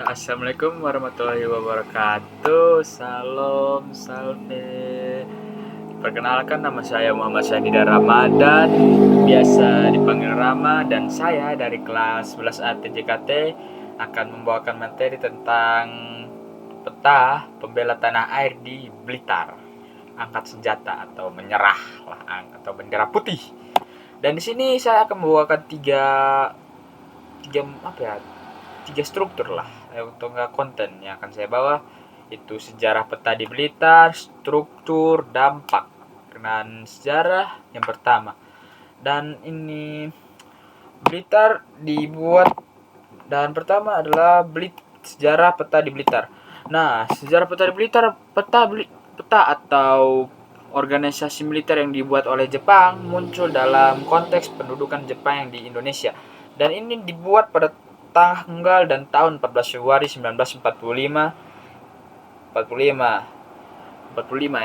Assalamualaikum warahmatullahi wabarakatuh. Salam, salve. Perkenalkan, nama saya Muhammad Syanida Ramadan, biasa dipanggil Rama, dan saya dari kelas 11A TJKT akan membawakan materi tentang peta pembela tanah air di Blitar. Angkat senjata atau menyerah lah, atau bendera putih. Dan di sini saya akan membawakan tiga struktur lah untuk konten yang akan saya bawa, itu sejarah peta di Blitar, struktur, dampak. Kenaan sejarah yang pertama, dan ini Blitar dibuat, dan pertama adalah sejarah peta di Blitar. Nah, sejarah peta di Blitar, peta atau organisasi militer yang dibuat oleh Jepang muncul dalam konteks pendudukan Jepang yang di Indonesia, dan ini dibuat pada tanggal dan tahun 14 Februari 1945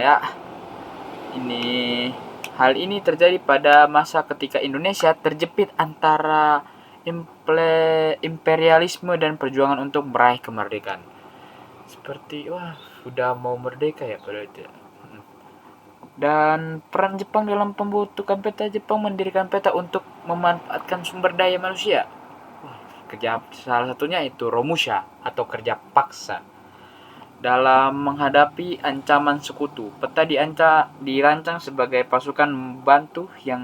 ya. Hal ini terjadi pada masa ketika Indonesia terjepit antara imperialisme dan perjuangan untuk meraih kemerdekaan. Seperti udah mau merdeka ya pada itu. Dan peran Jepang dalam pembentukan peta, Jepang mendirikan peta untuk memanfaatkan sumber daya manusia. Salah satunya itu Romusha atau kerja paksa. Dalam menghadapi ancaman sekutu, peta dirancang sebagai pasukan membantu yang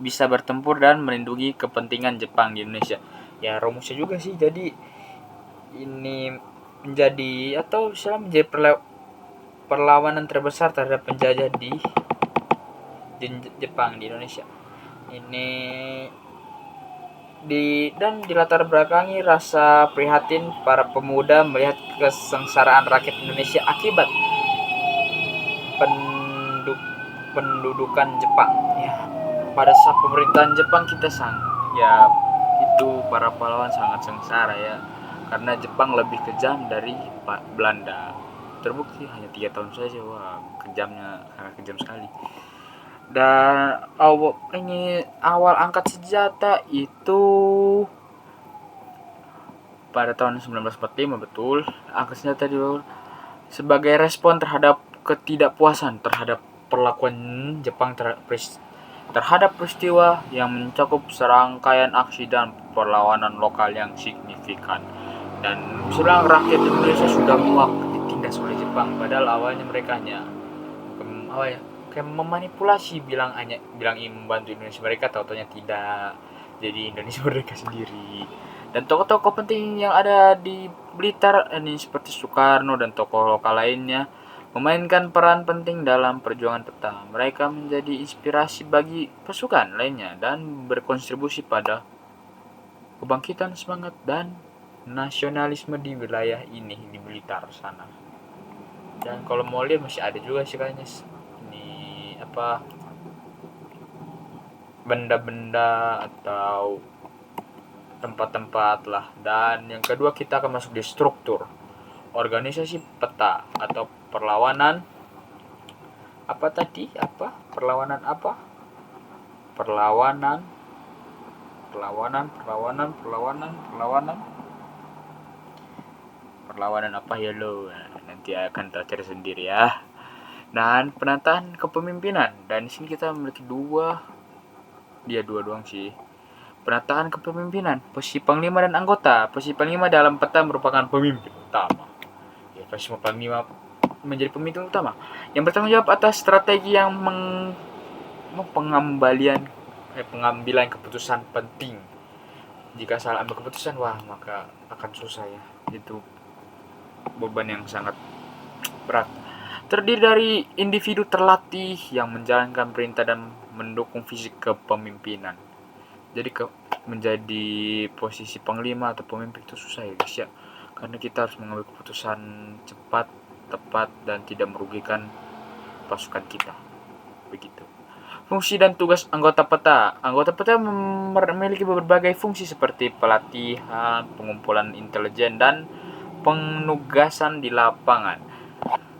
bisa bertempur dan melindungi kepentingan Jepang di Indonesia. Ya, Romusha juga sih. Jadi ini menjadi perlawanan terbesar terhadap penjajah di Jepang di Indonesia. Ini dan dilatar belakangi rasa prihatin para pemuda melihat kesengsaraan rakyat Indonesia akibat pendudukan Jepang. Ya, pada saat pemerintahan Jepang itu para pahlawan sangat sengsara ya, karena Jepang lebih kejam dari Belanda. Terbukti hanya 3 tahun saja, kejamnya, sangat kejam sekali. Dan awal angkat senjata itu pada tahun 1945, betul. Angkat senjata sebagai respon terhadap ketidakpuasan terhadap perlakuan Jepang terhadap peristiwa yang mencakup serangkaian aksi dan perlawanan lokal yang signifikan. Dan misalnya rakyat Indonesia sudah muak ditindas oleh Jepang, padahal awalnya mereka hanya kayak memanipulasi, bilang ingin membantu Indonesia, mereka tahu-taunya tidak. Jadi Indonesia merdeka sendiri. Dan tokoh-tokoh penting yang ada di Blitar ini seperti Soekarno dan tokoh lokal lainnya memainkan peran penting dalam perjuangan peta. Mereka menjadi inspirasi bagi pasukan lainnya dan berkontribusi pada kebangkitan semangat dan nasionalisme di wilayah ini, di Blitar sana. Dan kalau mau lihat masih ada juga sih kayaknya benda-benda atau tempat-tempat lah. Dan yang kedua, kita akan masuk di struktur organisasi peta atau perlawanan perlawanan apa ya lo, nanti akan tercari sendiri ya. Dan penataan kepemimpinan, dan di sini kita memiliki dua doang sih. Penataan kepemimpinan, posisi panglima dan anggota. Posisi panglima dalam peta merupakan pemimpin utama. Ya, posisi panglima menjadi pemimpin utama yang bertanggung jawab atas strategi yang pengambilan keputusan penting. Jika salah ambil keputusan, maka akan susah ya. Itu beban yang sangat berat. Terdiri dari individu terlatih yang menjalankan perintah dan mendukung fisik kepemimpinan. Jadi menjadi posisi panglima atau pemimpin itu susah ya guys ya, karena kita harus mengambil keputusan cepat, tepat, dan tidak merugikan pasukan kita. Begitu. Fungsi dan tugas anggota peta. Anggota peta memiliki berbagai fungsi seperti pelatihan, pengumpulan intelijen, dan penugasan di lapangan.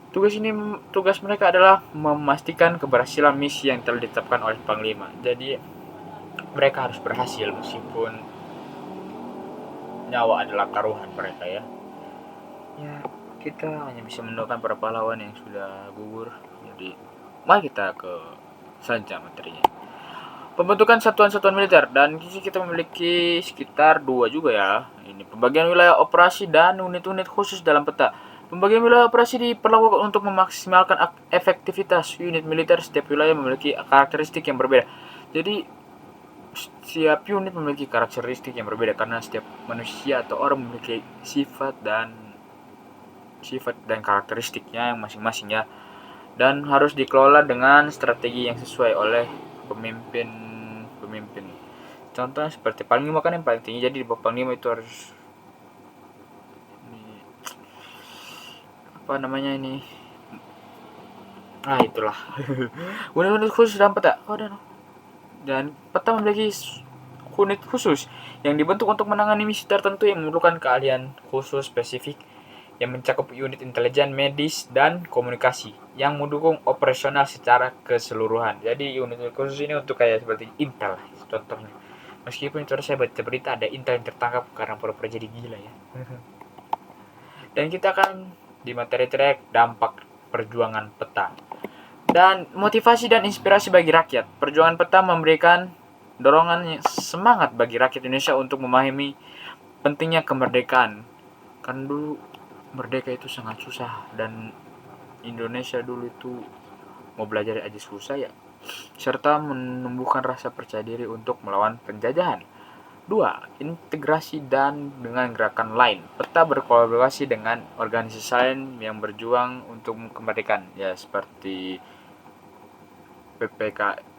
Tugas mereka adalah memastikan keberhasilan misi yang telah ditetapkan oleh panglima. Jadi mereka harus berhasil meskipun nyawa adalah taruhan mereka ya. Ya, kita hanya bisa mendoakan para pahlawan yang sudah gugur. Jadi, mari kita ke saja materinya. Pembentukan satuan-satuan militer, dan kita memiliki sekitar dua juga ya. Ini pembagian wilayah operasi dan unit-unit khusus dalam peta. Pembagian wilayah operasi diperlakukan untuk memaksimalkan efektivitas unit militer. Setiap wilayah memiliki karakteristik yang berbeda. Jadi setiap unit memiliki karakteristik yang berbeda karena setiap manusia atau orang memiliki sifat dan karakteristiknya yang masing-masing ya, dan harus dikelola dengan strategi yang sesuai oleh pemimpin. Contohnya seperti panglima kan yang paling tinggi, jadi di bawah panglima itu harus ini itulah. Unit-unit khusus dalam peta. Dan peta memiliki unit khusus yang dibentuk untuk menangani misi tertentu yang memerlukan keahlian khusus spesifik yang mencakup unit intelijen, medis, dan komunikasi yang mendukung operasional secara keseluruhan. Jadi unit khusus ini untuk kayak seperti Intel contohnya. Meskipun itu saya baca berita ada Intel yang tertangkap karena pura-pura jadi gila ya. Dan kita akan di materi track dampak perjuangan peta dan motivasi dan inspirasi bagi rakyat. Perjuangan peta memberikan dorongan semangat bagi rakyat Indonesia untuk memahami pentingnya kemerdekaan. Kan dulu merdeka itu sangat susah, dan Indonesia dulu itu mau belajar aja susah ya, serta menumbuhkan rasa percaya diri untuk melawan penjajahan. 2. Integrasi dan dengan gerakan lain. Peta berkolaborasi dengan organisasi lain yang berjuang untuk kemerdekaan ya, seperti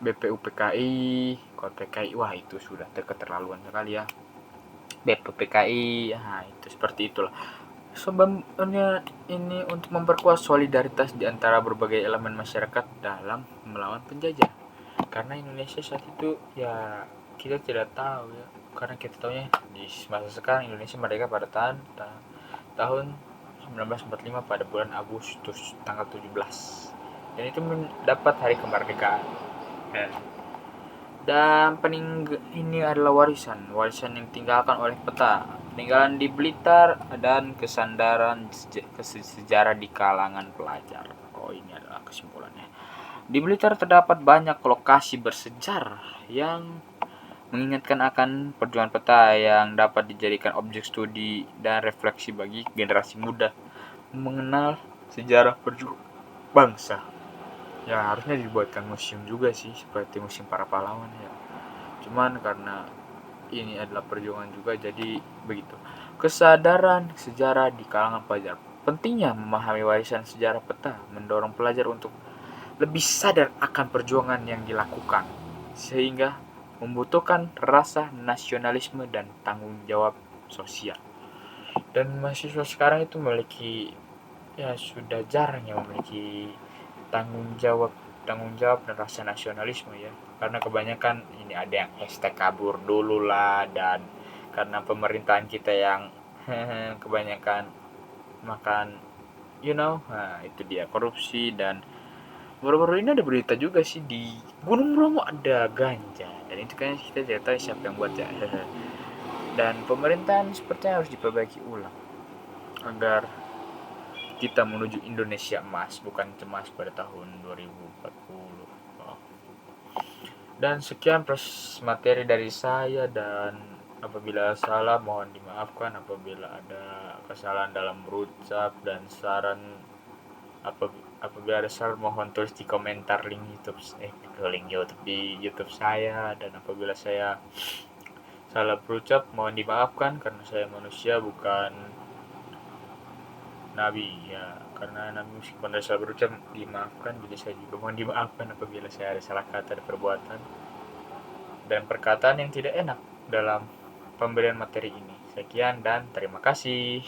BPUPKI, KPKI, wah itu sudah keterlaluan sekali ya. BPUPKI, itu seperti itulah. Sebenarnya ini untuk memperkuat solidaritas di antara berbagai elemen masyarakat dalam melawan penjajah. Karena Indonesia saat itu ya kita tidak tahu ya, karena kita tahunya di masa sekarang Indonesia merdeka pada tahun 1945 pada bulan Agustus tanggal 17, dan itu mendapat hari kemerdekaan. Dan ini adalah warisan yang ditinggalkan oleh peta, peninggalan di Blitar, dan kesandaran sejarah di kalangan pelajar. Ini adalah kesimpulannya. Di Blitar terdapat banyak lokasi bersejarah yang mengingatkan akan perjuangan peta yang dapat dijadikan objek studi dan refleksi bagi generasi muda mengenal sejarah perjuangan bangsa. Ya harusnya dibuatkan museum juga sih, seperti museum para pahlawan ya. Cuman karena ini adalah perjuangan juga, jadi begitu. Kesadaran sejarah di kalangan pelajar. Pentingnya memahami warisan sejarah peta mendorong pelajar untuk lebih sadar akan perjuangan yang dilakukan, sehingga membutuhkan rasa nasionalisme dan tanggung jawab sosial. Dan mahasiswa sekarang itu memiliki, ya sudah jarang yang memiliki tanggung jawab dan rasa nasionalisme ya, karena kebanyakan ini ada yang hashtag kabur dulu lah, dan karena pemerintahan kita yang kebanyakan makan itu dia korupsi. Dan baru-baru ini ada berita juga sih di Gunung Bromo ada ganja, dan itu kan kita tidak tahu siapa yang buat ya. Dan pemerintahan sepertinya harus diperbaiki ulang agar kita menuju Indonesia emas, bukan cemas pada tahun 2040. Dan sekian materi dari saya, dan apabila salah mohon dimaafkan. Apabila ada kesalahan dalam berucap dan saran, apabila ada saran mohon tulis di komentar link YouTube di YouTube saya. Dan apabila saya salah berucap mohon dimaafkan, karena saya manusia bukan nabi ya. Karena nabi meskipun ada salah berucap dimaafkan, jadi saya juga mohon dimaafkan apabila saya ada salah kata dan perbuatan dan perkataan yang tidak enak dalam pemberian materi ini. Sekian dan terima kasih.